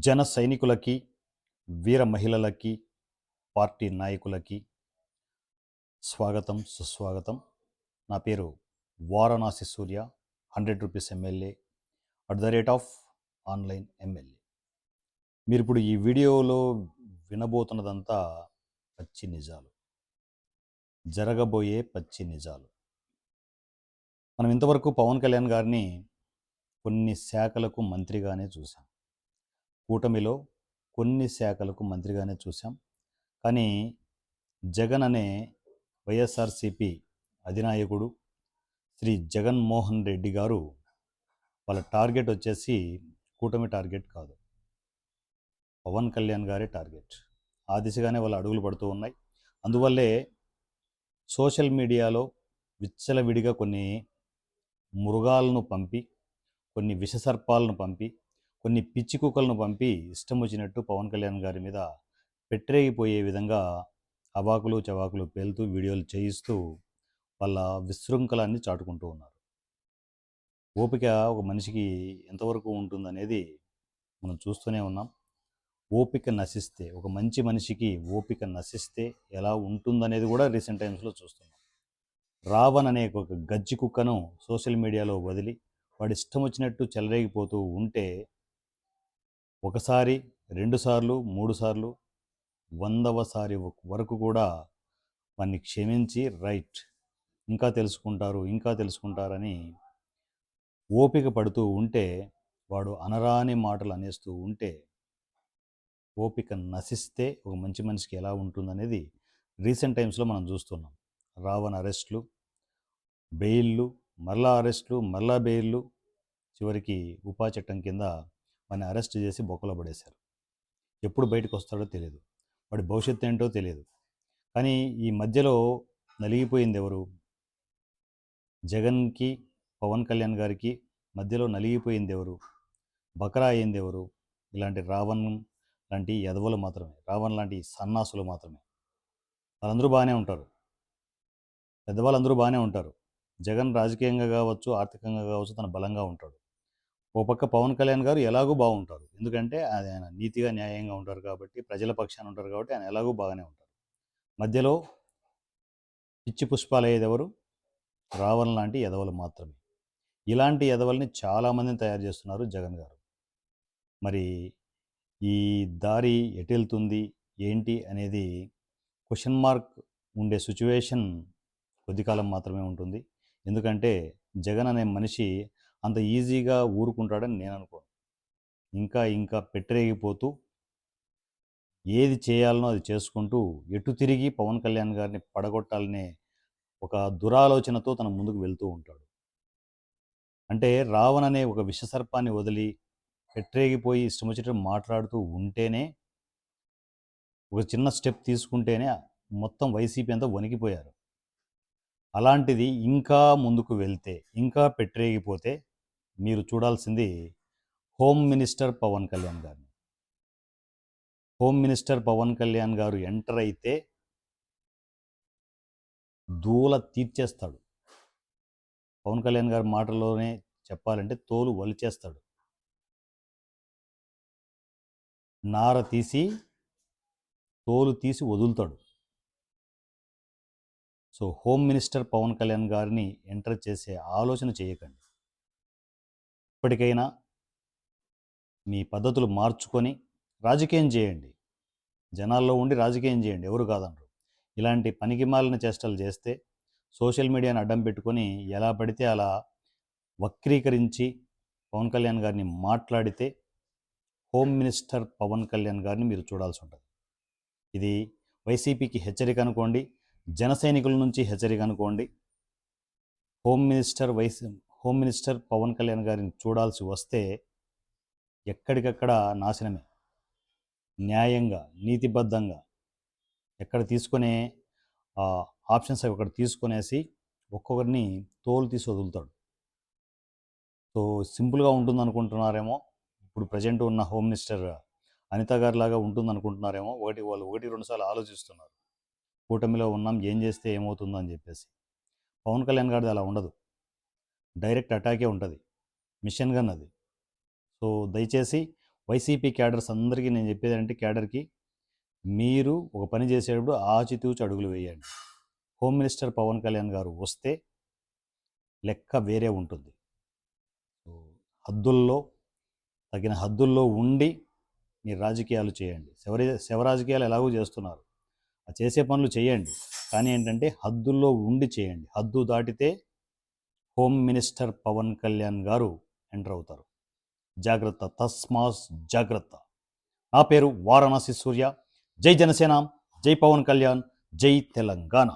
జన సైనికులకి, వీర మహిళలకి, పార్టీ నాయకులకి స్వాగతం, సుస్వాగతం. నా పేరు వారణాసి సూర్య, 100 రూపీస్ ఎమ్మెల్యే, @ ఆన్లైన్ ఎమ్మెల్యే. మీరిప్పుడు ఈ వీడియోలో వినబోతున్నదంతా పచ్చి నిజాలు, జరగబోయే పచ్చి నిజాలు. మనం ఇంతవరకు పవన్ కళ్యాణ్ గారిని కొన్ని శాఖలకు మంత్రిగానే చూసాం. కూటమిలో కొన్ని శాఖలకు మంత్రిగానే చూసాం. కానీ జగన్ అనే వైఎస్ఆర్సిపి అధినాయకుడు శ్రీ జగన్మోహన్ రెడ్డి గారు వాళ్ళ టార్గెట్ వచ్చేసి కూటమి టార్గెట్ కాదు, పవన్ కళ్యాణ్ గారే టార్గెట్. ఆ దిశగానే వాళ్ళు అడుగులు పడుతూ ఉన్నాయి. అందువల్లే సోషల్ మీడియాలో విచ్చలవిడిగా కొన్ని మృగాలను పంపి, కొన్ని విషసర్పాలను పంపి, కొన్ని పిచ్చి కుక్కలను పంపి ఇష్టం వచ్చినట్టు పవన్ కళ్యాణ్ గారి మీద పెట్టరేగిపోయే విధంగా అవాకులు చవాకులు పేలుతూ వీడియోలు చేయిస్తూ వాళ్ళ విశృంఖలాన్ని చాటుకుంటూ ఉన్నారు. ఓపిక ఒక మనిషికి ఎంతవరకు ఉంటుందనేది మనం చూస్తూనే ఉన్నాం. ఓపిక నశిస్తే, ఒక మంచి మనిషికి ఓపిక నశిస్తే ఎలా ఉంటుందనేది కూడా రీసెంట్ టైమ్స్లో చూస్తున్నాం. రావణ్ అనే ఒక గజ్జి కుక్కను సోషల్ మీడియాలో వదిలి వాడి ఇష్టం వచ్చినట్టు చెలరేగిపోతూ ఉంటే ఒకసారి, 2 సార్లు, 3 సార్లు, 100వ సారి వరకు కూడా వాన్ని క్షమించి రైట్ ఇంకా తెలుసుకుంటారు, ఇంకా తెలుసుకుంటారని ఓపిక పడుతూ ఉంటే, వాడు అనరాని మాటలు అనేస్తూ ఉంటే, ఓపిక నశిస్తే ఒక మంచి మనిషికి ఎలా ఉంటుందనేది రీసెంట్ టైమ్స్లో మనం చూస్తున్నాం. రావణ్ అరెస్టులు, బెయిల్లు, మరలా అరెస్టులు, మరలా బెయిల్లు, చివరికి ఉపా చట్టం కింద వాడిని అరెస్ట్ చేసి బొక్కలో పడేశారు. ఎప్పుడు బయటకు వస్తాడో తెలియదు, వాడి భవిష్యత్తు ఏంటో తెలియదు. కానీ ఈ మధ్యలో నలిగిపోయింది ఎవరు? జగన్కి, పవన్ కళ్యాణ్ గారికి మధ్యలో నలిగిపోయింది ఎవరు? బకరా అయింది ఎవరు? ఇలాంటి రావణ్ లాంటి యదవులు మాత్రమే, రావణ్ లాంటి సన్నాసులు మాత్రమే. వాళ్ళందరూ బాగానే ఉంటారు, పెద్దవాళ్ళందరూ బాగానే ఉంటారు. జగన్ రాజకీయంగా కావచ్చు, ఆర్థికంగా కావచ్చు తన బలంగా ఉంటాడు. ఓ పక్క పవన్ కళ్యాణ్ గారు ఎలాగూ బాగుంటారు, ఎందుకంటే ఆయన నీతిగా న్యాయంగా ఉంటారు కాబట్టి, ప్రజల పక్షాన ఉంటారు కాబట్టి ఆయన ఎలాగూ బాగానే ఉంటారు. మధ్యలో పిచ్చి పుష్పాలు అయ్యేది ఎవరు? రావణ్ లాంటి యదవలు మాత్రమే. ఇలాంటి యదవల్ని చాలామందిని తయారు చేస్తున్నారు జగన్ గారు. మరి ఈ దారి ఎటెళ్తుంది ఏంటి అనేది క్వశ్చన్ మార్క్ ఉండే సిచ్యువేషన్ కొద్ది కాలం మాత్రమే ఉంటుంది. ఎందుకంటే జగన్ అనే మనిషి అంత ఈజీగా ఊరుకుంటాడని నేను అనుకోను. ఇంకా ఇంకా పెట్టరేగిపోతూ ఏది చేయాలనో అది చేసుకుంటూ ఎటు తిరిగి పవన్ కళ్యాణ్ గారిని పడగొట్టాలనే ఒక దురాలోచనతో తన ముందుకు వెళ్తూ ఉంటాడు. అంటే రావణ్ అనే ఒక విషసర్పాన్ని వదిలి పెట్టరేగిపోయి ఇష్టం వచ్చినట్టు మాట్లాడుతూ ఉంటేనే, ఒక చిన్న స్టెప్ తీసుకుంటేనే మొత్తం వైసీపీ అంతా వణికిపోయారు. అలాంటిది ఇంకా ముందుకు వెళ్తే, ఇంకా పెట్టరేగిపోతే మీరు చూడాల్సింది హోమ్ మినిస్టర్ పవన్ కళ్యాణ్ గారిని. హోమ్ మినిస్టర్ పవన్ కళ్యాణ్ గారు ఎంటర్ అయితే దూల తీర్చేస్తాడు. పవన్ కళ్యాణ్ గారి మాటల్లోనే చెప్పాలంటే తోలు వలిచేస్తాడు. నార తీసి తోలు తీసి వదులుతాడు. So home minister Pavan Kalyan గారిని ఎంటర్ చేసే ఆలోచన చేయకండి. ఇప్పటికైనా మీ పద్ధతులు మార్చుకొని రాజకీయం చేయండి. జనాల్లో ఉండి రాజకీయం చేయండి, ఎవరు కాదనరు. ఇలాంటి పనికిమాలిన చేష్టలు చేస్తే, సోషల్ మీడియాని అడ్డం పెట్టుకొని ఎలా పడితే అలా వక్రీకరించి పవన్ కళ్యాణ్ గారిని మాట్లాడితే హోమ్ మినిస్టర్ పవన్ కళ్యాణ్ గారిని మీరు చూడాల్సి ఉంటుంది. ఇది వైసీపీకి హెచ్చరిక అనుకోండి, జన సైనికుల నుంచి హెచ్చరిక అనుకోండి. హోమ్ మినిస్టర్ పవన్ కళ్యాణ్ గారిని చూడాల్సి వస్తే ఎక్కడికక్కడ నాశనమే. న్యాయంగా, నీతిబద్ధంగా ఎక్కడ తీసుకునే ఆప్షన్స్ అవి ఒకటి తీసుకునేసి ఒక్కొక్కరిని తోలు తీసి వదులుతాడు. సో సింపుల్గా ఉంటుంది అనుకుంటున్నారేమో, ఇప్పుడు ప్రజెంట్ ఉన్న హోమ్ మినిస్టర్ అనిత గారి లాగా ఉంటుంది అనుకుంటున్నారేమో. వాళ్ళు 1-2 సార్లు ఆలోచిస్తున్నారు, కూటమిలో ఉన్నాం, ఏం చేస్తే ఏమవుతుందో అని చెప్పేసి. పవన్ కళ్యాణ్ గారిది అలా ఉండదు, డైరెక్ట్ అటాకే ఉంటుంది, మిషన్ గన్ అది. సో దయచేసి వైసీపీ క్యాడర్స్ అందరికీ నేను చెప్పేది అంటే క్యాడర్కి మీరు ఒక పని చేసేటప్పుడు ఆచితూచి అడుగులు వేయండి. హోమ్ మినిస్టర్ పవన్ కళ్యాణ్ గారు వస్తే లెక్క వేరే ఉంటుంది. సో హద్దుల్లో తగిన హద్దుల్లో ఉండి మీరు రాజకీయాలు చేయండి. శవ రాజకీయాలు ఎలాగో చేస్తున్నారు, ఆ చేసే పనులు చేయండి, కానీ ఏంటంటే హద్దుల్లో ఉండి చేయండి. హద్దు దాటితే హోమ్ మినిస్టర్ పవన్ కళ్యాణ్ గారు ఎంటర్ అవుతారు. జాగ్రత్త, తస్మాస్ జాగ్రత్త. నా పేరు వారణాసి సూర్య. జై జనసేన, జై పవన్ కళ్యాణ్, జై తెలంగాణ.